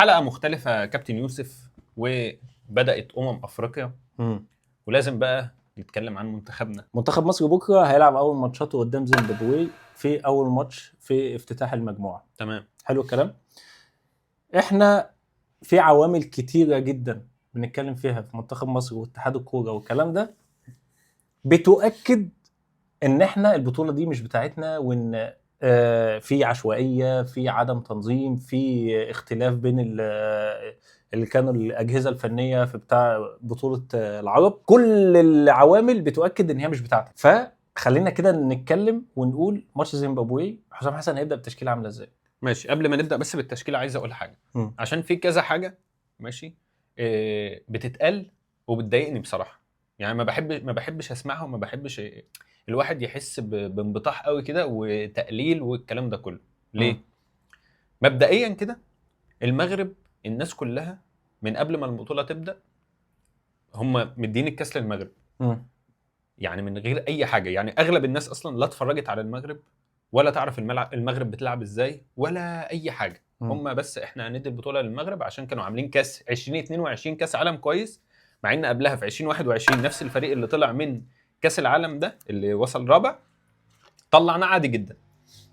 حلقة مختلفة كابتن يوسف، وبدأت أفريقيا ولازم بقى نتكلم عن منتخبنا. منتخب مصر بكرة هيلعب أول ماتشاته قدام زيمبابوي في أول ماتش في افتتاح المجموعة. تمام، حلو الكلام. احنا في عوامل كتيرة جدا بنتكلم فيها في منتخب مصر واتحاد الكورة والكلام ده بتؤكد ان احنا البطولة دي مش بتاعتنا، وان في عشوائية، في عدم تنظيم، في اختلاف بين اللي كانوا الأجهزة الفنية في بتاع بطولة العرب. كل العوامل بتؤكد ان هي مش بتاعتك. فخلينا كده نتكلم ونقول ماتش زيمبابوي حسام حسن هيبدأ بتشكيلة عاملة ازاي. ماشي. قبل ما نبدأ بس بالتشكيلة عايز أقول حاجة، عشان في كذا حاجة ماشي بتتقال وبتضايقني بصراحة. يعني ما بحبش أسمعها، وما بحبش الواحد يحس بانبطاح قوي كده وتقليل والكلام ده كله. ليه؟ مبدئيا كده المغرب الناس كلها من قبل ما البطولة تبدأ هم مدين الكاس للمغرب، يعني من غير اي حاجه. يعني اغلب الناس اصلا لا اتفرجت على المغرب ولا تعرف المغرب بتلعب ازاي ولا اي حاجه. هم بس احنا هندي البطوله للمغرب عشان كانوا عاملين كاس 2022 كاس عالم كويس، مع ان قبلها في 2021 نفس الفريق اللي طلع من كاس العالم ده اللي وصل رابع طلعنا عادي جدا.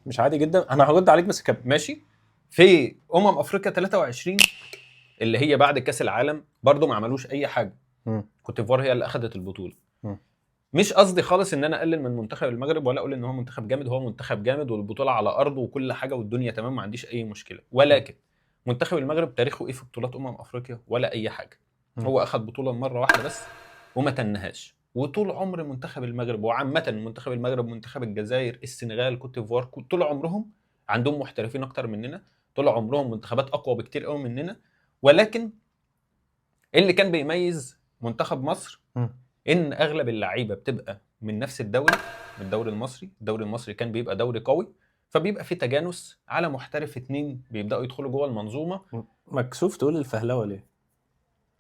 مش عادي جدا، انا هرد عليك بس كمل. ماشي. في افريقيا 23 اللي هي بعد كاس العالم برضو ما عملوش اي حاجه. كوت ديفوار هي اللي اخذت البطوله. مش قصدي خالص ان انا اقلل من منتخب المغرب ولا اقول ان هو منتخب جامد، هو منتخب جامد والبطوله على ارضه وكل حاجه والدنيا تمام، ما عنديش اي مشكله. ولكن منتخب المغرب تاريخه ايه في بطولات افريقيا؟ ولا اي حاجه. هو اخذ بطوله مره واحده بس وما تنهاش. وطول عمر منتخب المغرب وعامه منتخب المغرب ومنتخب الجزائر السنغال كوت ديفوار طول عمرهم عندهم محترفين اكتر مننا، طول عمرهم منتخبات اقوى بكتير قوي مننا. ولكن اللي كان بيميز منتخب مصر ان اغلب اللعيبه بتبقى من نفس الدوري، من الدوري المصري. الدوري المصري كان بيبقى دوري قوي، فبيبقى في تجانس على محترف 2 بيبداوا يدخلوا جوه المنظومه. مكسوف تقول الفهلوه ليه؟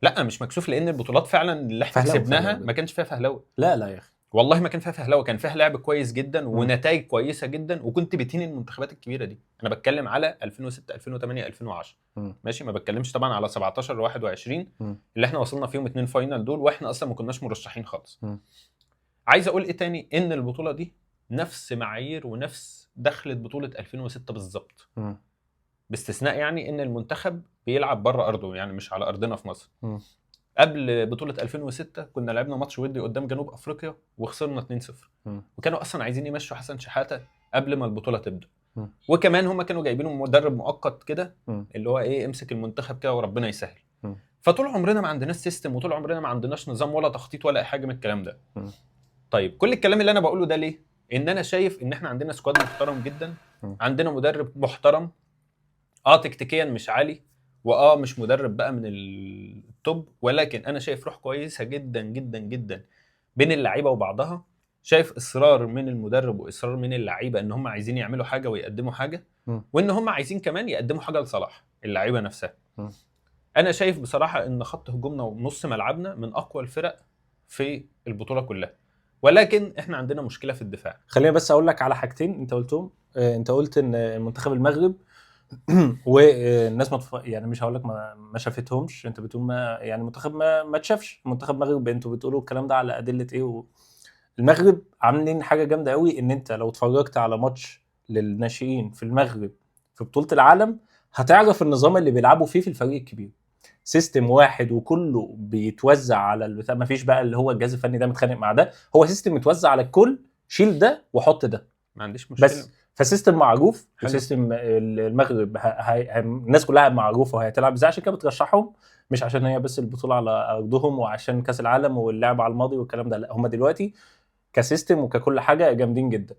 لا مش مكسوف، لان البطولات فعلا اللي احنا كسبناها ما كانش فيها فهلوه. لا يا اخي والله ما كان فيها فهلوه، كان فيها لعب كويس جدا ونتائج كويسه جدا، وكنت بتهين المنتخبات الكبيره دي. انا بتكلم على 2006 2008 2010 ماشي، ما بتكلمش طبعا على 17 21 اللي احنا وصلنا فيهم 2 فاينل دول واحنا اصلا ما كناش مرشحين خالص. عايز اقول ايه تاني؟ ان البطوله دي نفس معايير ونفس دخلت بطوله 2006 بالظبط، باستثناء يعني ان المنتخب بيلعب بره ارضه، يعني مش على ارضنا في مصر. قبل بطوله 2006 كنا لعبنا ماتش ودي قدام جنوب افريقيا وخسرنا 2-0، وكانوا اصلا عايزين يمشوا حسن شحاته قبل ما البطوله تبدا. وكمان هم كانوا جايبينه مدرب مؤقت كده اللي هو ايه، امسك المنتخب كده وربنا يسهل. فطول عمرنا ما عندناش سيستم، وطول عمرنا ما عندناش نظام ولا تخطيط ولا اي حاجه من الكلام ده. طيب كل الكلام اللي انا بقوله ده ليه؟ ان انا شايف ان احنا عندنا سكواد محترم جدا، عندنا مدرب محترم، تكتيكيا مش عالي، مش مدرب بقى من التوب، ولكن انا شايف روح كويسه جدا جدا جدا بين اللعيبه وبعضها. شايف اصرار من المدرب واصرار من اللعيبه ان هم عايزين يعملوا حاجه ويقدموا حاجه، وان هم عايزين كمان يقدموا حاجه لصلاح اللعيبه نفسها. انا شايف بصراحه ان خط هجومنا ونص ملعبنا من اقوى الفرق في البطوله كلها، ولكن احنا عندنا مشكله في الدفاع. خليني بس اقول لك على حاجتين انت قلتهم. انت قلت ان منتخب المغرب والناس يعني مش هقول لك ما شافتهمش، انت بتقول ما يعني المنتخب ما تشافش. منتخب المغرب انتوا بتقولوا الكلام ده على ادله ايه؟ المغرب عاملين حاجه جامده قوي، ان انت لو اتفرجت على ماتش للناشئين في المغرب في بطوله العالم هتعرف النظام اللي بيلعبوا فيه في الفريق الكبير. سيستم واحد وكله بيتوزع على البتاع، ما فيش بقى اللي هو الجهاز الفني ده متخانق مع ده، هو سيستم متوزع على الكل، شيل ده وحط ده، ما عنديش مشكله. بس فسيستم معروف. وسيستم المغرب الناس كلها معروفه وهي تلعب ازاي، عشان كده بترشحهم، مش عشان هي بس البطوله على ارضهم وعشان كاس العالم واللعب على الماضي والكلام ده، لا هم دلوقتي كسيستم وككل حاجه جامدين جدا.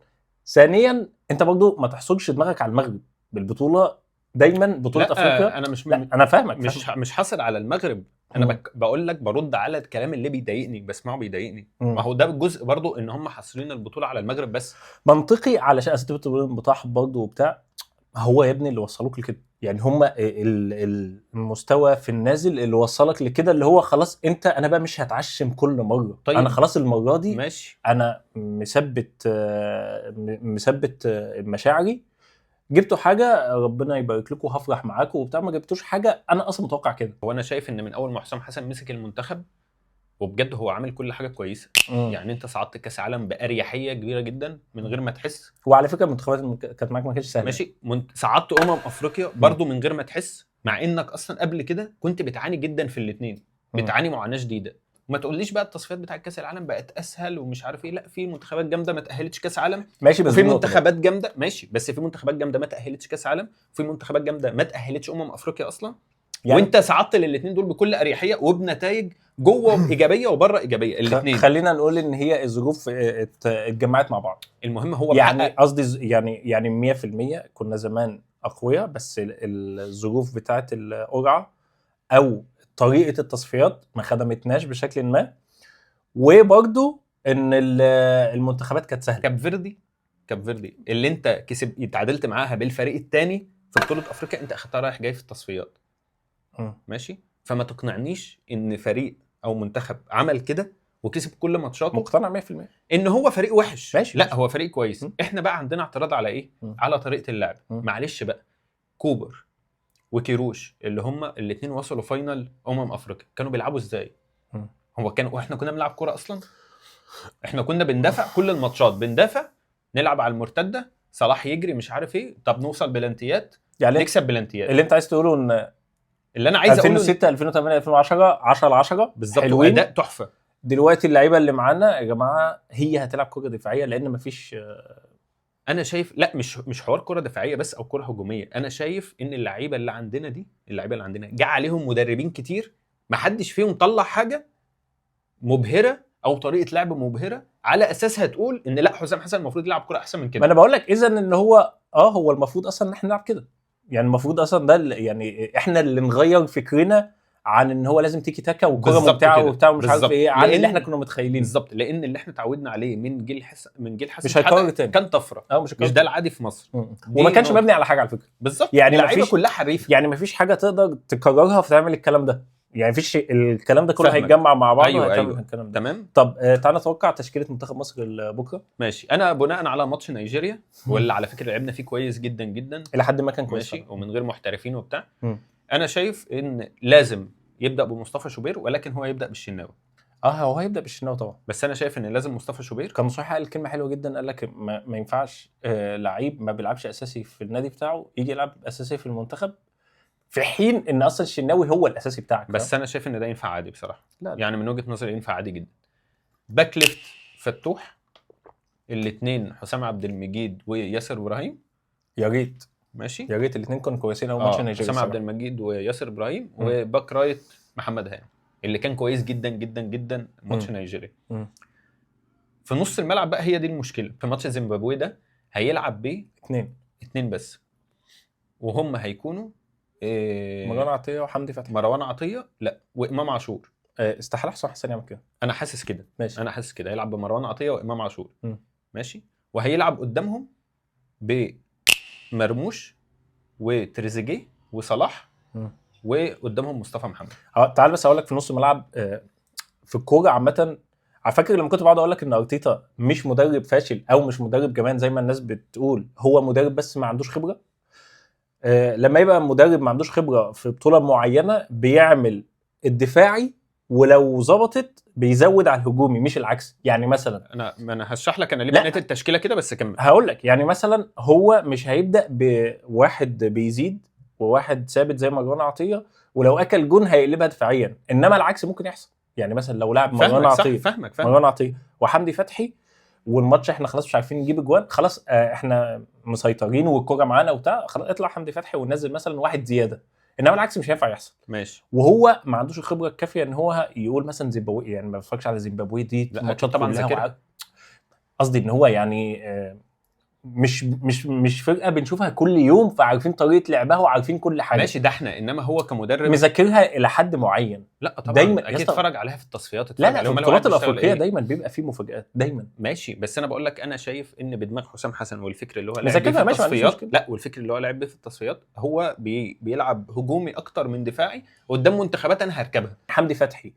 ثانيا انت برضو ما تحصرش دماغك على المغرب بالبطوله، دايما بطوله افريقيا. انا مش انا فاهمك، مش حاصل على المغرب. انا بقول لك برد على الكلام اللي بيضايقني، بسمعه بيضايقني. ما هو ده الجزء برضو ان هم حاصرين البطوله على المغرب بس. منطقي علشان اسباب الانبطاح برضو وبتاع. هو يا ابني اللي وصلوك لكده، يعني هم المستوى في النازل اللي وصلك لكده، اللي هو خلاص انا بقى مش هتعشم كل مره. طيب انا خلاص المره دي ماشي، انا مثبت مشاعري جبتوا حاجه ربنا يبارك لكم هفرح معاكم وبتاع، ما جبتوش حاجه انا اصلا متوقع كده. هو انا شايف ان من اول ما حسام حسن مسك المنتخب وبجد هو عامل كل حاجه كويسه. يعني انت صعدت كاس عالم باريحيه كبيره جدا من غير ما تحس. وعلى فكره المنتخبات كانت معاك ما كانتش سهله. ماشي صعدت افريقيا برضو من غير ما تحس، مع انك اصلا قبل كده كنت بتعاني جدا في الاثنين، بتعاني معاناه شديده. وما تقوليش بقى التصفيات بتاع كاس العالم بقت اسهل ومش عارف ايه، لا في منتخبات جامده ما تاهلتش كاس عالم ماشي، بس وفي منتخبات جامده ماشي، بس في منتخبات جامده ما تاهلتش كاس عالم وفي منتخبات جامده ما تاهلتش افريقيا اصلا. يعني وانت صعدت للاثنين دول بكل اريحيه وبنتائج جوه ايجابيه وبره ايجابيه الاثنين. خلينا نقول ان هي الظروف اتجمعت مع بعض. المهم هو يعني قصدي يعني 100% كنا زمان اقوياء، بس الظروف بتاعه القرعه او طريقه التصفيات ما خدمتناش بشكل ما. وبرده ان المنتخبات كانت سهله. كاب فيردي اللي انت اتعادلت معاها بالفريق الثاني في بطوله افريقيا، انت اخدتها رايح جاي في التصفيات. ماشي، فما تقنعنيش ان فريق او منتخب عمل كده وكسب كل ماتشاته. مقتنع 100% ان هو فريق وحش. ماشي. لا هو فريق كويس. احنا بقى عندنا اعتراض على ايه؟ على طريقه اللعب. معلش بقى، كوبر وكيروش اللي هم الاثنين وصلوا فاينل افريقيا كانوا بيلعبوا ازاي؟ واحنا كنا بنلعب كوره اصلا؟ احنا كنا بندافع كل الماتشات، بندافع نلعب على المرتده، صلاح يجري مش عارف ايه، طب نوصل بلانتيات يعني نكسب بلانتيات. اللي انت عايز تقوله ان اللي انا عايز 2006 2008 2010 10 بالظبط، واداء تحفه. دلوقتي اللعيبه اللي معانا يا جماعه هي هتلعب كره دفاعيه لان مفيش. انا شايف لا مش حوار كره دفاعيه بس او كره هجوميه. انا شايف ان اللعيبه اللي عندنا جه عليهم مدربين كتير ما حدش فيهم طلع حاجه مبهره او طريقه لعب مبهره على اساسها تقول ان لا حسام حسن المفروض يلعب كره احسن من كده. ما انا بقول لك اذا ان هو هو المفروض اصلا ان احنا نلعب كده. يعني المفروض اصلا ده يعني احنا اللي نغير فكرنا عن ان هو لازم تيكي تاكا وكره ممتعه وبتاع ومش عارف ايه، عن اللي احنا كنا متخيلين. بالظبط، لان اللي احنا اتعودنا عليه من جيل حسن مش هيتكرر تاني. كان طفره. مش ده العادي في مصر. وما كانش مبني على حاجه على فكره. بالظبط، يعني اللعيبه كلها حريفه. يعني ما فيش حاجه تقدر تكررها فتعمل الكلام ده. يعني مفيش الكلام ده كله هيتجمع مع بعض. أيوة. الكلام ده تمام. طب تعالى نتوقع تشكيله منتخب مصر بكره. ماشي، انا بناء على ماتش نيجيريا واللي على فكره لعبنا فيه كويس جدا جدا الى حد ما كان كويس ماشي ومن غير محترفين وبتاع. انا شايف ان لازم يبدا بمصطفى شوبير، ولكن هو يبدا بالشناوي. هو هيبدا بالشناوي طبعا، بس انا شايف ان لازم مصطفى شوبير. كان صحيح قال كلمه حلوه جدا، قال لك ما ينفعش لعيب ما بيلعبش اساسي في النادي بتاعه يجي يلعب اساسي في المنتخب، في حين ان اصلا الشناوي هو الاساسي بتاعك. بس انا شايف ان ده ينفع عادي بصراحه. لا. يعني من وجهه نظري ينفع عادي جدا. باك ليفت فتوح، الاثنين حسام عبد المجيد وياسر ابراهيم. يا ريت ماشي، يا ريت الاثنين كانوا كويسين اول ماتش نيجيريا. حسام عبد المجيد وياسر ابراهيم. وباك رايت محمد هاني اللي كان كويس جدا جدا جدا ماتش نيجيريا. في نص الملعب بقى هي دي المشكله. في ماتش زيمبابوي ده هيلعب بيه اثنين بس، وهم هيكونوا مروان عطيه وحمدي فتحي. مروان عطيه لا وامام عاشور. استحاله حسن يعمل كده. انا حاسس كده. ماشي. انا حاسس كده هيلعب بمروان عطيه وامام عاشور. ماشي، وهيلعب قدامهم بمرموش وتريزيجيه وصلاح وقدامهم مصطفى محمد. تعال بس اقول لك في نص الملعب في الكوره عامه. على فكره لما كنت بقعد اقول لك ان ارتيتا مش مدرب فاشل او مش مدرب كمان زي ما الناس بتقول، هو مدرب بس ما عندوش خبره. لما يبقى مدرب ما عندوش خبره في بطوله معينه بيعمل الدفاعي، ولو ظبطت بيزود على الهجومي مش العكس. يعني مثلا انا هشرح لك انا ليه بنيت التشكيله كده، بس كمل. هقول لك يعني مثلا هو مش هيبدا بواحد بيزيد وواحد ثابت زي مروان عطيه، ولو اكل جون هيقلبها دفاعيا، انما العكس ممكن يحصل. يعني مثلا لو لعب مروان عطيه فاهمك مروان عطيه وحمدي فتحي، والماتش احنا خلاص مش عارفين نجيب اجوان، خلاص احنا مسيطرين والكوره معانا وبتاع، خلاص اطلع حمدي فتحي وننزل مثلا واحد زياده. انما العكس مش هينفع يحصل. ماشي، وهو ما عندوش الخبره الكافيه ان هو يقول مثلا زيمبابوي. يعني ما بتفرجش على زيمبابوي دي ماتشات طبعا ذاكرها. قصدي ان هو يعني مش فرقه بنشوفها كل يوم فعارفين طريقه لعبها وعارفين كل حاجه. ماشي، ده احنا انما هو كمدرب مذاكرها الى حد معين. لا طبعا دايما اكيد اتفرج عليها في التصفيات. لا في البطولات الافريقيه دايما بيبقى فيه مفاجآت دايما. ماشي، بس انا بقول لك انا شايف ان بدماغ حسام حسن والفكر اللي هو لعب في التصفيات، لا والفكر اللي هو لعب في التصفيات هو بيلعب هجومي اكتر من دفاعي قدام منتخبات انا هركبها. حمدي فتحي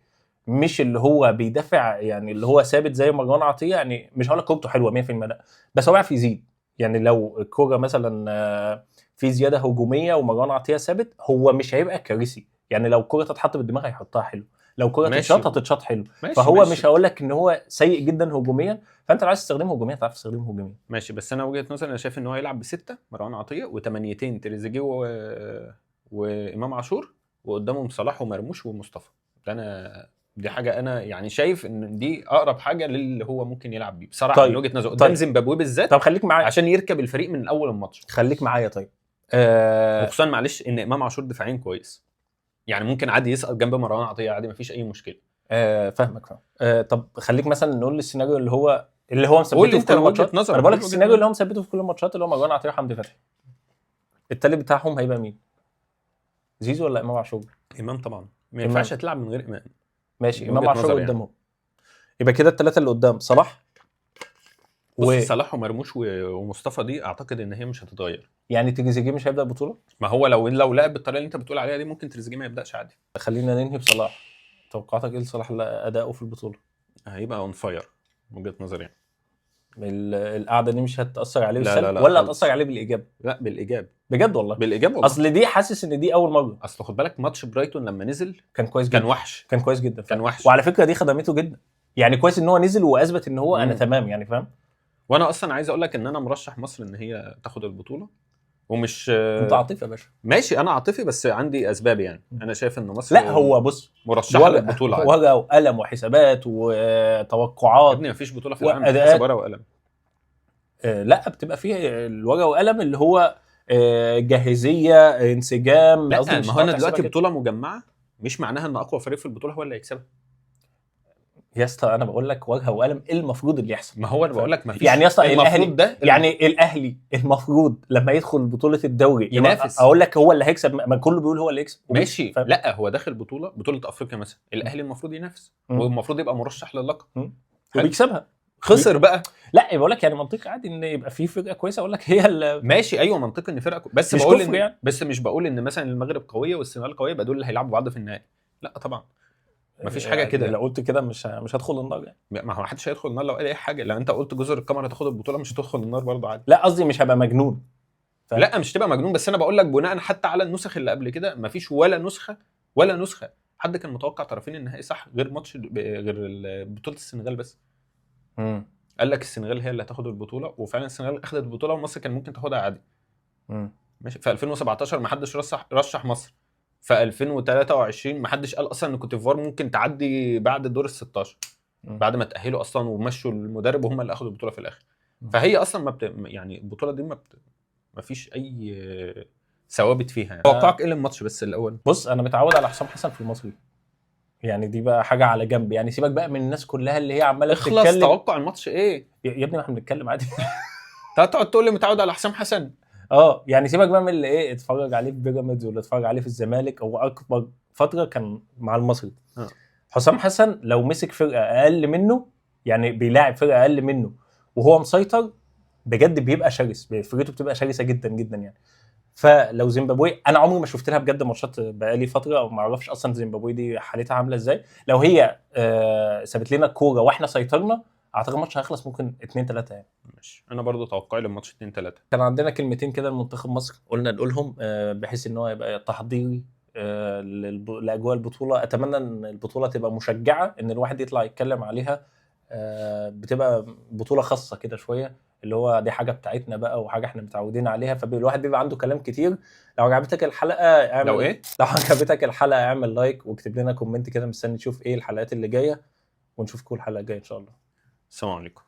مش اللي هو بيدافع يعني اللي هو ثابت زي مروان عطيه. يعني مش هقول لك كورته حلوه 100% لا، بس هو بيعرف يزيد. يعني لو الكوره مثلا في زياده هجوميه ومروان عطيه ثابت، هو مش هيبقى كارثي. يعني لو كره تتحط بالدماغ هيحطها حلو، لو كره ماشي. تتشاط هتتشاط حلو. ماشي فهو ماشي. مش هقول لك ان هو سيء جدا هجوميا، فانت لو عايز تستخدمه هجوميا تعرف تستخدمه هجوميا. ماشي، بس انا وجهة نظري انا شايف ان هو يلعب بستة مروان عطية وثمانيتين تريزيجيه وامام عاشور، وقدامهم صلاح ومرموش ومصطفى. ده انا دي حاجة انا يعني شايف ان دي اقرب حاجة للي هو ممكن يلعب بيه بصراحة. طيب. من وجهة نظري قدام طيب. زيمبابوي بالذات، طب خليك معايا، عشان يركب الفريق من اول الماتش. خليك معايا. طيب وخصوصا معلش ان امام عاشور دفاعيا كويس، يعني ممكن عادي يسقط جنب مروان عطية عادي، مفيش اي مشكلة. فاهمك فاهم. طب خليك مثلا نقول السيناريو اللي هو مثبته قول في انت كل وجهة الماتشات. نظرك، انا بقول لك قول وجهة السيناريو اللي نظرك. هو مثبته في كل الماتشات اللي هو مروان عطيه وحمدي فتحي، التالت بتاعهم هيبقى مين؟ زيزو ولا امام عاشور؟ امام طبعا، ما إمام. ينفعش تلعب من غير امام. ماشي، من امام وجهة عاشور نظري يعني. قدامهم. يبقى كده الثلاثه اللي قدام صلاح بص صلاح ومرموش ومصطفى دي اعتقد ان هي مش هتتغير. يعني تريزيجيه مش هيبدا البطوله. ما هو لو لعب بالطريقه اللي انت بتقول عليها دي ممكن تريزيجيه ما يبداش عادي. خلينا ننهي بصلاح. توقعاتك ايه لصلاح اداؤه في البطوله؟ هيبقى اون فاير من وجهه نظري يعني. القعده دي مش هتاثر عليه لا بالسلب لا لا ولا خالص. هتاثر عليه بالايجاب؟ لا بالايجاب. بجد والله. بالايجاب والله. اصل دي حاسس ان دي اول مره. اصل خد بالك ماتش برايتون لما نزل كان كويس جدا، كان وحش. كان كويس جدا كان فعلا. وحش. وعلى فكره دي خدمته جدا، يعني كويس ان هو نزل واثبت ان هو انا مم. تمام يعني فاهم. وانا اصلا عايز اقول لك ان انا مرشح مصر ان هي تاخد البطوله، ومش انت عاطفي يا باشا. ماشي انا عاطفي بس عندي اسباب يعني. انا شايف ان مصر لا هو بص، مرشحه للبطوله عادي. ورقه وقلم وحسابات يا وتوقعات. ابني مفيش بطوله في العالم وأداءات. بتحسب ورقه وقلم. لا بتبقى فيه الورقه وقلم اللي هو جاهزيه، انسجام. لا قصدي مش ما هو انا هتقعد دلوقتي تحسبها كده. بطوله مجمعه، مش معناها ان اقوى فريق في البطوله هو اللي هيكسبها. يا اسطى انا بقول لك ورقه وقلم المفروض اللي يحصل. ما هو انا بقول لك مفيش. يعني يا اسطى الاهلي المفروض ده يعني الاهلي المفروض لما يدخل بطوله الدوري ينافس. اقول لك هو اللي هيكسب، ما كله بيقول هو اللي يكسب. ماشي فاهم؟ لا هو داخل بطوله افريقيا مثلا، الاهلي المفروض ينافس والمفروض يبقى مرشح للقب وبيكسبها. خسر بقى. لا بقول لك يعني منطقي عادي ان يبقى في فرقه كويسه اقول لك هي ماشي ايوه منطقي ان فرقه بس مش بقول كفر ان يعني. بس مش بقول ان مثلا المغرب قويه والسنغال قويه يبقى دول اللي هيلعبوا بعض في النهائي. لا طبعا مفيش حاجه كده. لو قلت كده مش هدخل النار يعني. ما هو محدش هيدخل النار لو قال اي حاجه. لو انت قلت جزر القمر هتاخد البطوله مش هتدخل النار برضه عادي. لا قصدي مش هبقى مجنون. لا مش تبقى مجنون، بس انا بقول لك بناء حتى على النسخ اللي قبل كده مفيش ولا نسخه حد كان متوقع طرفين النهائي صح غير غير بطوله السنغال بس. قال لك السنغال هي اللي هتاخد البطوله، وفعلا السنغال اخذت البطوله ومصر كان ممكن تاخدها عادي. ماشي. في 2017 ما حدش رشح مصر. في 2023 ما حدش قال اصلا ان كوت ديفوار ممكن تعدي بعد الدور ال16 بعد ما تاهلوا اصلا ومشوا المدرب وهم اللي اخذوا البطوله في الاخر. فهي اصلا يعني البطوله دي ما فيش اي ثوابت فيها يعني. توقعك ايه الماتش بس الاول؟ بص انا متعود على حسام حسن في المصري، يعني دي بقى حاجه على جنب. يعني سيبك بقى من الناس كلها اللي هي عماله اخلص تتكلم. توقع الماتش ايه يا ابني ما احنا بنتكلم عادي. تقعد تقول لي متعود على حسام حسن. يعني سيبك بقى من اللي اتفرج عليه في بيراميدز ولا اتفرج عليه في الزمالك. هو اكبر فتره كان مع المصري. حسام حسن لو مسك فرقه اقل منه، يعني بيلاعب فرقه اقل منه وهو مسيطر بجد بيبقى شرس، فرقته بتبقى شرسه جدا جدا يعني. فلو زيمبابوي انا عمري ما شفت لها بجد ماتشات بقالي فتره او ما اعرفش اصلا زيمبابوي دي حالتها عامله ازاي. لو هي سابت لنا الكوره واحنا سيطرنا اعتقد الماتش هيخلص ممكن 2-3 يعني. ماشي انا برضو توقعي للماتش 2-3. كان عندنا كلمتين كده لمنتخب مصر قلنا نقولهم بحيث ان هو يبقى تحضيري لاجواء البطوله. اتمنى ان البطوله تبقى مشجعه، ان الواحد يطلع يتكلم عليها. بتبقى بطوله خاصه كده شويه، اللي هو دي حاجه بتاعتنا بقى وحاجه احنا متعودين عليها، فالواحد بيبقى عنده كلام كتير. لو عجبتك الحلقه اعمل لو عجبتك الحلقه اعمل لايك واكتب لنا كومنت كده. مستني نشوف ايه الحلقات اللي جايه ونشوفكم الحلقه الجايه ان شاء الله. السلام عليكم.